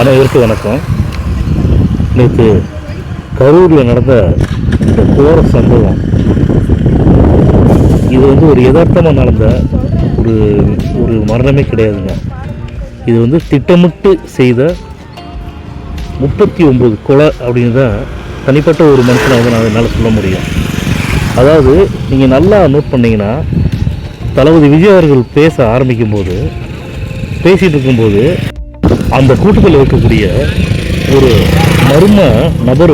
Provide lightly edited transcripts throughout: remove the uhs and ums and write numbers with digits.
அனைவருக்கும் வணக்கம். நேற்று கரூரில் நடந்த இந்த கோர சம்பவம், இது ஒரு யதார்த்தமாக நடந்த ஒரு மரணமே கிடையாதுங்க. இது திட்டமிட்டு செய்த 39 கொலை அப்படின்னு தான் தனிப்பட்ட ஒரு மனுஷனை நான் என்னால் சொல்ல முடியும். அதாவது நீங்கள் நல்லா நோட் பண்ணிங்கன்னா, தளபதி விஜய் அவர்கள் பேச ஆரம்பிக்கும்போது, பேசிகிட்டு இருக்கும்போது அந்த கூட்டத்தில் இருக்கக்கூடிய ஒரு மர்ம நபர்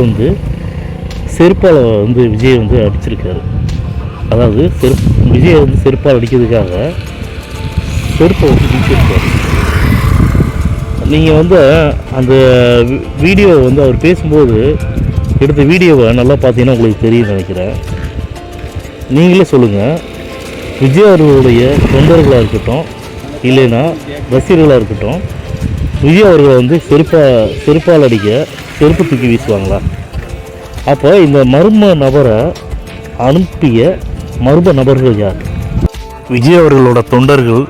செருப்பால் விஜய் அடிச்சிருக்காரு. அதாவது விஜய் செருப்பால் அடிக்கிறதுக்காக செருப்பை வீசியிருக்காரு. நீங்கள் அந்த வீடியோ அவர் பேசும்போது எடுத்த வீடியோவை நல்லா பார்த்தீங்கன்னா உங்களுக்கு தெரியும் நினைக்கிறேன். நீங்களே சொல்லுங்கள், விஜய் அவர்களுடைய தொண்டர்களாக இருக்கட்டும் இல்லைன்னா ரசிகர்களாக இருக்கட்டும், விஜய் அவர்கள் செருப்பால் அடிக்க செருப்பு தூக்கி வீசுவாங்களா? அப்போ இந்த மர்ம நபரை அனுப்பிய மர்ம நபர்கள் யார்? விஜய் அவர்களோட தொண்டர்கள்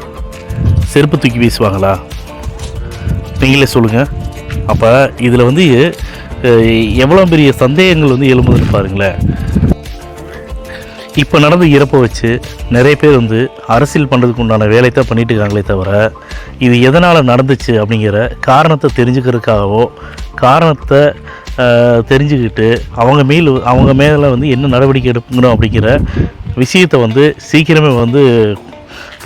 செருப்பு தூக்கி வீசுவாங்களா? நீங்களே சொல்லுங்கள். அப்போ இதில் எவ்வளோ பெரிய சந்தேகங்கள் எழும்புதுன்னு பாருங்களேன். இப்போ நடந்த இறப்பை வச்சு நிறைய பேர் அரசியல் பண்ணுறதுக்கு உண்டான வேலை தான் பண்ணிட்டு இருக்காங்களே தவிர, இது எதனால் நடந்துச்சு அப்படிங்கிற காரணத்தை தெரிஞ்சுக்கிறதுக்காகவோ, காரணத்தை தெரிஞ்சுக்கிட்டு அவங்க மேலே என்ன நடவடிக்கை எடுக்கணும் அப்படிங்கிற விஷயத்தை சீக்கிரமே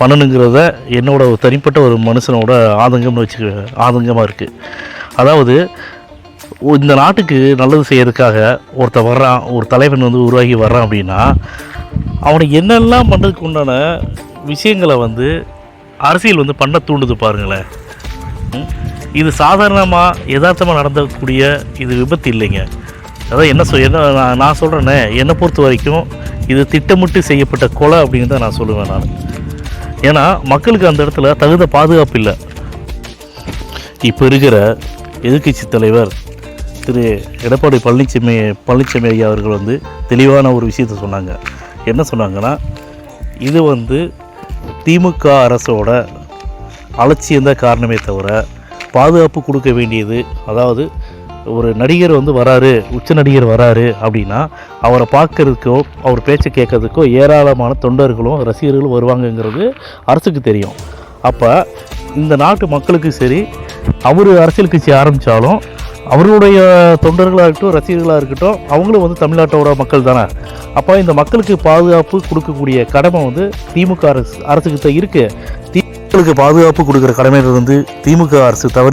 பண்ணணுங்கிறத என்னோட தனிப்பட்ட ஒரு மனுஷனோட ஆதங்கமாக இருக்குது. அதாவது இந்த நாட்டுக்கு நல்லது செய்யறதுக்காக ஒருத்தர் வர்றான், ஒரு தலைவன் உருவாகி வர்றான் அப்படின்னா, அவனை என்னெல்லாம் பண்ணுறதுக்கு உண்டான விஷயங்களை அரசியல் பண்ண தூண்டுது பாருங்களேன். இது சாதாரணமாக யதார்த்தமாக நடந்தக்கூடிய இது விபத்து இல்லைங்க. அதான் என்ன நான் சொல்கிறேன்னே, என்னை பொறுத்த வரைக்கும் இது திட்டமிட்டு செய்யப்பட்ட கொலை அப்படின்னு தான் நான் சொல்லுவேன் நான். ஏன்னா மக்களுக்கு அந்த இடத்துல தகுந்த பாதுகாப்பு இல்லை. இப்போ இருக்கிற எதிர்க்கட்சி தலைவர் திரு எடப்பாடி பழனிசாமி ஐயா அவர்கள் தெளிவான ஒரு விஷயத்தை சொன்னாங்க. என்ன சொன்னாங்கன்னா, இது திமுக அரசோட அலட்சியம்தான் காரணமே தவிர பாதுகாப்பு கொடுக்க வேண்டியது, அதாவது ஒரு நடிகர் வராரு, உச்ச நடிகர் வராரு அப்படின்னா அவரை பார்க்கறதுக்கோ அவர் பேச்சை கேட்கறதுக்கோ ஏராளமான தொண்டர்களும் ரசிகர்களும் வருவாங்கங்கிறது அரசுக்கு தெரியும். அப்போ இந்த நாட்டு மக்களுக்கு சரி, அவர் அரசியல் கட்சி ஆரம்பித்தாலும் அவர்களுடைய தொண்டர்களாக இருக்கட்டும் ரசிகர்களாக இருக்கட்டும், அவங்களும் தமிழ்நாட்டோட மக்கள் தானே. அப்போ இந்த மக்களுக்கு பாதுகாப்பு கொடுக்கக்கூடிய கடமை திமுக அரசுக்கு தான் இருக்குது. மக்களுக்கு பாதுகாப்பு கொடுக்குற கடமை திமுக அரசு தவறு